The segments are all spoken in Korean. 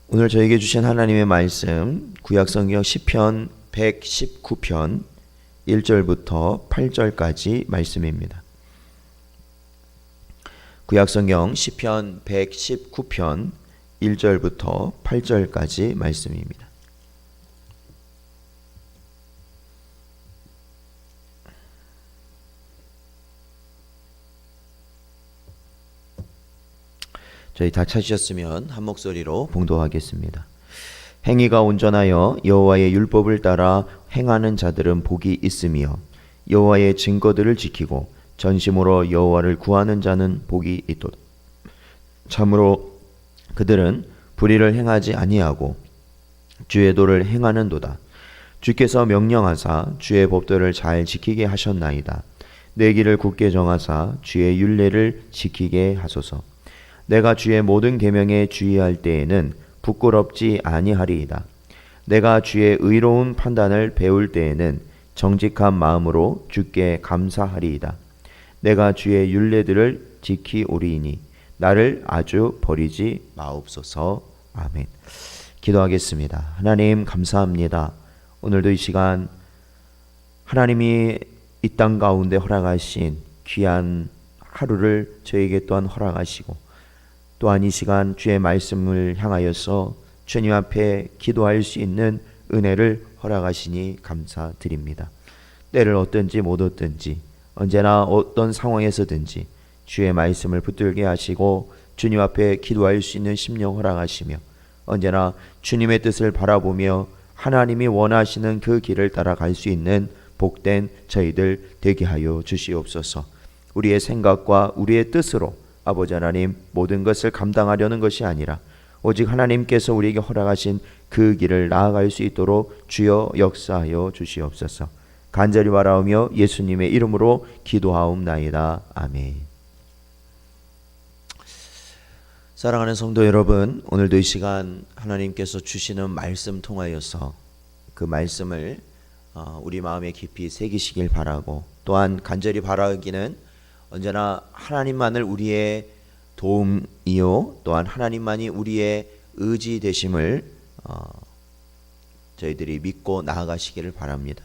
오늘 저에게 주신 하나님의 말씀 구약성경 시편 119편 1절부터 8절까지 말씀입니다. 구약성경 시편 119편 1절부터 8절까지 말씀입니다. 저희 다 찾으셨으면 한 목소리로 봉독하겠습니다. 행위가 온전하여 여호와의 율법을 따라 행하는 자들은 복이 있으며 여호와의 증거들을 지키고 전심으로 여호와를 구하는 자는 복이 있도다. 참으로 그들은 불의를 행하지 아니하고 주의 도를 행하는도다. 주께서 명령하사 주의 법도를 잘 지키게 하셨나이다. 내 길을 굳게 정하사 주의 율례를 지키게 하소서. 내가 주의 모든 계명에 주의할 때에는 부끄럽지 아니하리이다. 내가 주의 의로운 판단을 배울 때에는 정직한 마음으로 주께 감사하리이다. 내가 주의 율례들을 지키오리이니 나를 아주 버리지 마옵소서. 아멘. 기도하겠습니다. 하나님 감사합니다. 오늘도 이 시간 하나님이 이 땅 가운데 허락하신 귀한 하루를 저에게 또한 허락하시고 또한 이 시간 주의 말씀을 향하여서 주님 앞에 기도할 수 있는 은혜를 허락하시니 감사드립니다. 때를 얻든지 못 얻든지 언제나 어떤 상황에서든지 주의 말씀을 붙들게 하시고 주님 앞에 기도할 수 있는 심령 허락하시며 언제나 주님의 뜻을 바라보며 하나님이 원하시는 그 길을 따라갈 수 있는 복된 저희들 되게 하여 주시옵소서. 우리의 생각과 우리의 뜻으로 아버지 하나님 모든 것을 감당하려는 것이 아니라 오직 하나님께서 우리에게 허락하신 그 길을 나아갈 수 있도록 주여 역사하여 주시옵소서. 간절히 바라오며 예수님의 이름으로 기도하옵나이다. 아멘. 사랑하는 성도 여러분, 오늘도 이 시간 하나님께서 주시는 말씀 통하여서 그 말씀을 우리 마음에 깊이 새기시길 바라고 또한 간절히 바라기는 언제나 하나님만을 우리의 도움이요 또한 하나님만이 우리의 의지 되심을 저희들이 믿고 나아가시기를 바랍니다.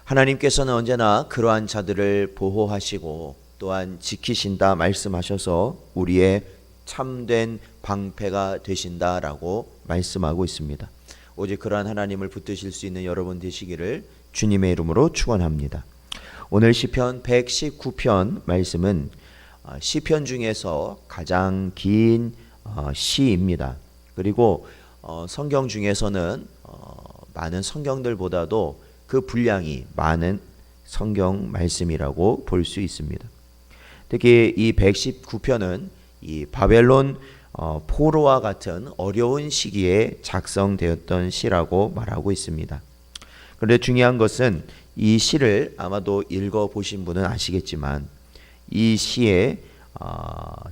하나님께서는 언제나 그러한 자들을 보호하시고 또한 지키신다 말씀하셔서 우리의 참된 방패가 되신다라고 말씀하고 있습니다. 오직 그러한 하나님을 붙드실 수 있는 여러분 되시기를 주님의 이름으로 축원합니다. 오늘 시편 119편 말씀은 시편 중에서 가장 긴 시입니다. 그리고 성경 중에서는 많은 성경들보다도 그 분량이 많은 성경 말씀이라고 볼 수 있습니다. 특히 이 119편은 이 바벨론 포로와 같은 어려운 시기에 작성되었던 시라고 말하고 있습니다. 그런데 중요한 것은 이 시를 아마도 읽어보신 분은 아시겠지만 이 시의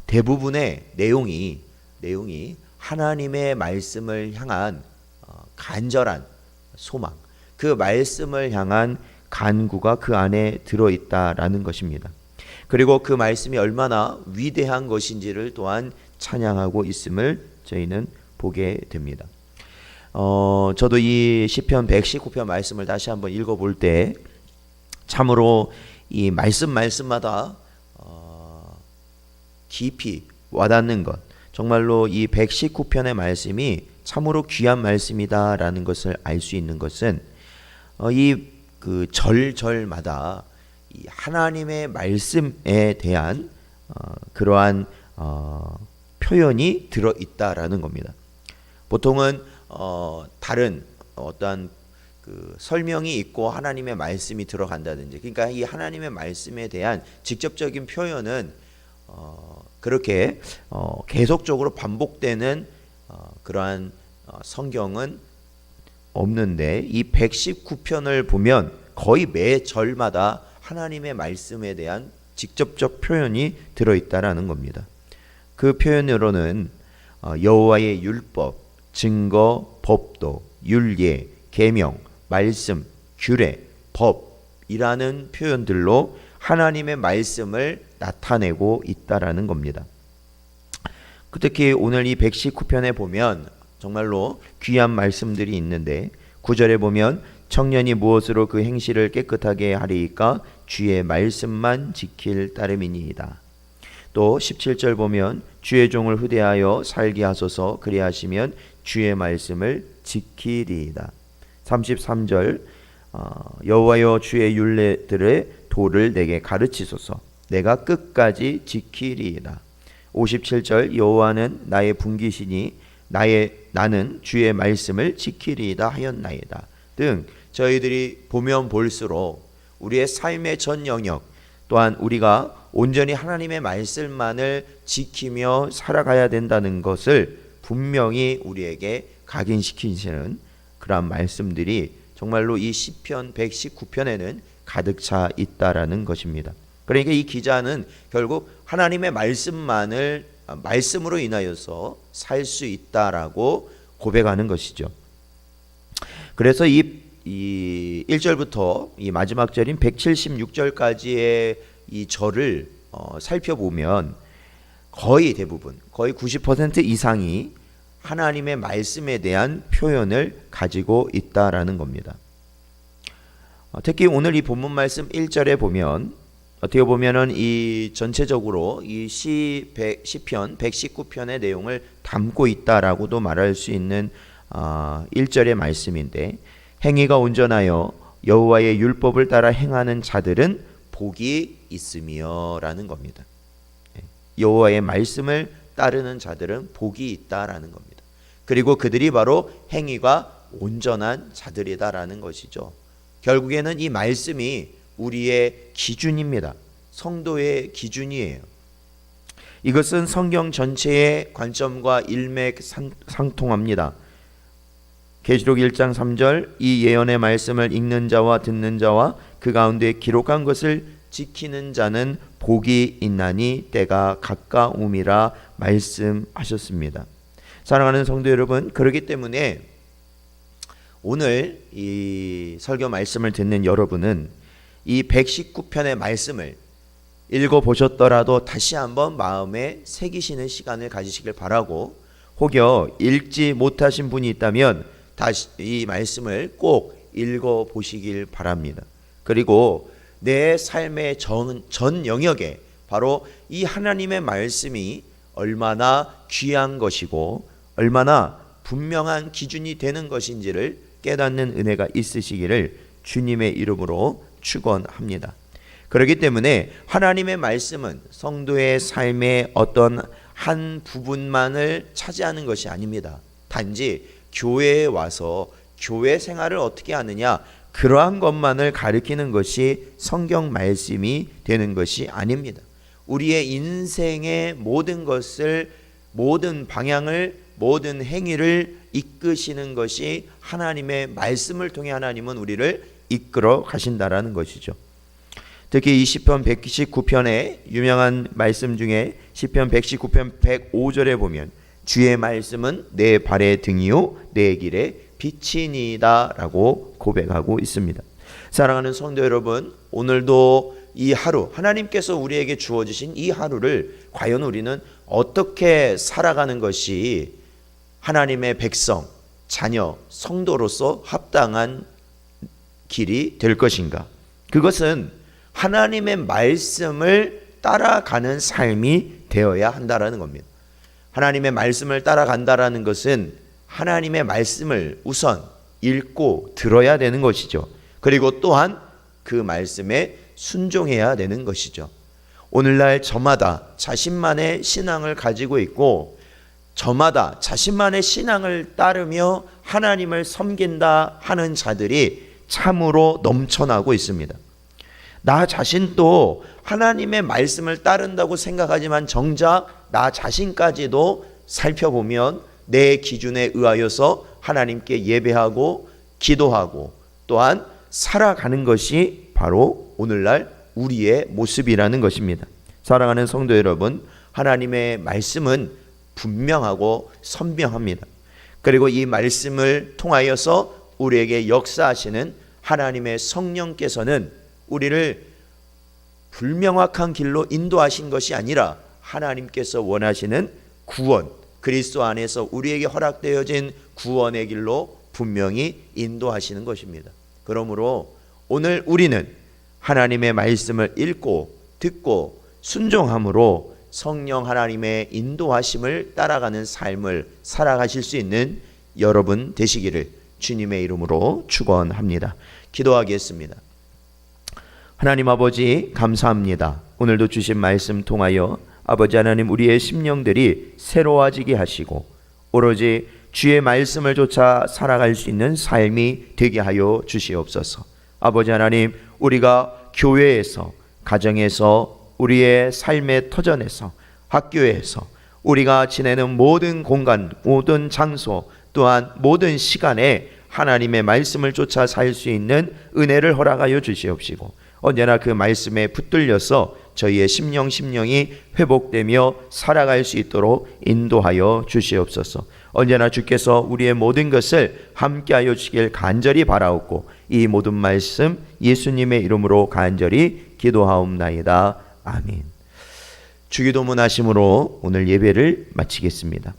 대부분의 내용이 하나님의 말씀을 향한 간절한 소망, 그 말씀을 향한 간구가 그 안에 들어있다라는 것입니다. 그리고 그 말씀이 얼마나 위대한 것인지를 또한 찬양하고 있음을 저희는 보게 됩니다. 저도 이 시편 119편 말씀을 다시 한번 읽어볼 때 참으로 이 말씀마다 깊이 와닿는 것, 정말로 이 119편의 말씀이 참으로 귀한 말씀이다라는 것을 알 수 있는 것은 이 그 절절마다 이 하나님의 말씀에 대한 그러한 표현이 들어 있다라는 겁니다. 보통은 다른 어떠한 그 설명이 있고 하나님의 말씀이 들어간다든지, 그러니까 이 하나님의 말씀에 대한 직접적인 표현은 그렇게 계속적으로 반복되는 그러한 성경은 없는데 이 119편을 보면 거의 매 절마다 하나님의 말씀에 대한 직접적 표현이 들어있다라는 겁니다. 그 표현으로는 여호와의 율법, 증거, 법도, 율례, 계명, 말씀, 규례, 법이라는 표현들로 하나님의 말씀을 나타내고 있다라는 겁니다. 특히 오늘 이 119편에 보면 정말로 귀한 말씀들이 있는데 9절에 보면 청년이 무엇으로 그 행실을 깨끗하게 하리이까 주의 말씀만 지킬 따름이니이다. 또 17절 보면 주의 종을 후대하여 살게 하소서 그리하시면 주의 말씀을 지키리이다. 33절 여호와여 주의 율례들의 도를 내게 가르치소서 내가 끝까지 지키리이다. 57절 여호와는 나의 분기시니 나는 주의 말씀을 지키리이다 하였나이다 등 저희들이 보면 볼수록 우리의 삶의 전 영역 또한 우리가 온전히 하나님의 말씀만을 지키며 살아가야 된다는 것을 분명히 우리에게 각인시키시는 그러한 말씀들이 정말로 이 시편 119편에는 가득 차 있다라는 것입니다. 그러니까 이 기자는 결국 하나님의 말씀으로 인하여서 살 수 있다라고 고백하는 것이죠. 그래서 이 1절부터 이 마지막 절인 176절까지의 이 절을 살펴보면 거의 대부분 거의 90% 이상이 하나님의 말씀에 대한 표현을 가지고 있다라는 겁니다. 특히 오늘 이 본문 말씀 1절에 보면 어떻게 보면은 이 전체적으로 이 시편 119편의 내용을 담고 있다라고도 말할 수 있는 1절의 말씀인데 행위가 온전하여 여호와의 율법을 따라 행하는 자들은 복이 있으며라는 겁니다. 여호와의 말씀을 따르는 자들은 복이 있다라는 겁니다. 그리고 그들이 바로 행위가 온전한 자들이다라는 것이죠. 결국에는 이 말씀이 우리의 기준입니다. 성도의 기준이에요. 이것은 성경 전체의 관점과 일맥상통합니다. 계시록 1장 3절 이 예언의 말씀을 읽는 자와 듣는 자와 그 가운데 기록한 것을 지키는 자는 복이 있나니 때가 가까움이라 말씀하셨습니다. 사랑하는 성도 여러분, 그렇기 때문에 오늘 이 설교 말씀을 듣는 여러분은 이 119편의 말씀을 읽어보셨더라도 다시 한번 마음에 새기시는 시간을 가지시길 바라고, 혹여 읽지 못하신 분이 있다면 다시 이 말씀을 꼭 읽어보시길 바랍니다. 그리고 내 삶의 전 영역에 바로 이 하나님의 말씀이 얼마나 귀한 것이고 얼마나 분명한 기준이 되는 것인지를 깨닫는 은혜가 있으시기를 주님의 이름으로 축원합니다. 그렇기 때문에 하나님의 말씀은 성도의 삶의 어떤 한 부분만을 차지하는 것이 아닙니다. 단지 교회에 와서 교회 생활을 어떻게 하느냐, 그러한 것만을 가리키는 것이 성경 말씀이 되는 것이 아닙니다. 우리의 인생의 모든 것을, 모든 방향을, 모든 행위를 이끄시는 것이 하나님의 말씀을 통해 하나님은 우리를 이끌어 가신다라는 것이죠. 특히 이 시편 119편의 유명한 말씀 중에 시편 119편 105절에 보면 주의 말씀은 내 발의 등이요 내 길의 빛이니이다 라고 고백하고 있습니다. 사랑하는 성도 여러분, 오늘도 이 하루, 하나님께서 우리에게 주어주신 이 하루를 과연 우리는 어떻게 살아가는 것이 하나님의 백성, 자녀, 성도로서 합당한 길이 될 것인가? 그것은 하나님의 말씀을 따라가는 삶이 되어야 한다라는 겁니다. 하나님의 말씀을 따라간다라는 것은 하나님의 말씀을 우선 읽고 들어야 되는 것이죠. 그리고 또한 그 말씀에 순종해야 되는 것이죠. 오늘날 저마다 자신만의 신앙을 가지고 있고 저마다 자신만의 신앙을 따르며 하나님을 섬긴다 하는 자들이 참으로 넘쳐나고 있습니다. 나 자신도 하나님의 말씀을 따른다고 생각하지만 정작 나 자신까지도 살펴보면 내 기준에 의하여서 하나님께 예배하고 기도하고 또한 살아가는 것이 바로 오늘날 우리의 모습이라는 것입니다. 사랑하는 성도 여러분, 하나님의 말씀은 분명하고 선명합니다. 그리고 이 말씀을 통하여서 우리에게 역사하시는 하나님의 성령께서는 우리를 불명확한 길로 인도하신 것이 아니라 하나님께서 원하시는 구원, 그리스도 안에서 우리에게 허락되어진 구원의 길로 분명히 인도하시는 것입니다. 그러므로 오늘 우리는 하나님의 말씀을 읽고 듣고 순종함으로 성령 하나님의 인도하심을 따라가는 삶을 살아가실 수 있는 여러분 되시기를 주님의 이름으로 축원합니다. 기도하겠습니다. 하나님 아버지 감사합니다. 오늘도 주신 말씀 통하여 아버지 하나님 우리의 심령들이 새로워지게 하시고 오로지 주의 말씀을 쫓아 살아갈 수 있는 삶이 되게 하여 주시옵소서. 아버지 하나님 우리가 교회에서 가정에서 우리의 삶의 터전에서 학교에서 우리가 지내는 모든 공간 모든 장소 또한 모든 시간에 하나님의 말씀을 쫓아 살 수 있는 은혜를 허락하여 주시옵시고 언제나 그 말씀에 붙들려서 저희의 심령이 회복되며 살아갈 수 있도록 인도하여 주시옵소서. 언제나 주께서 우리의 모든 것을 함께하여 주시길 간절히 바라옵고 이 모든 말씀 예수님의 이름으로 간절히 기도하옵나이다. 아멘. 주기도문 하심으로 오늘 예배를 마치겠습니다.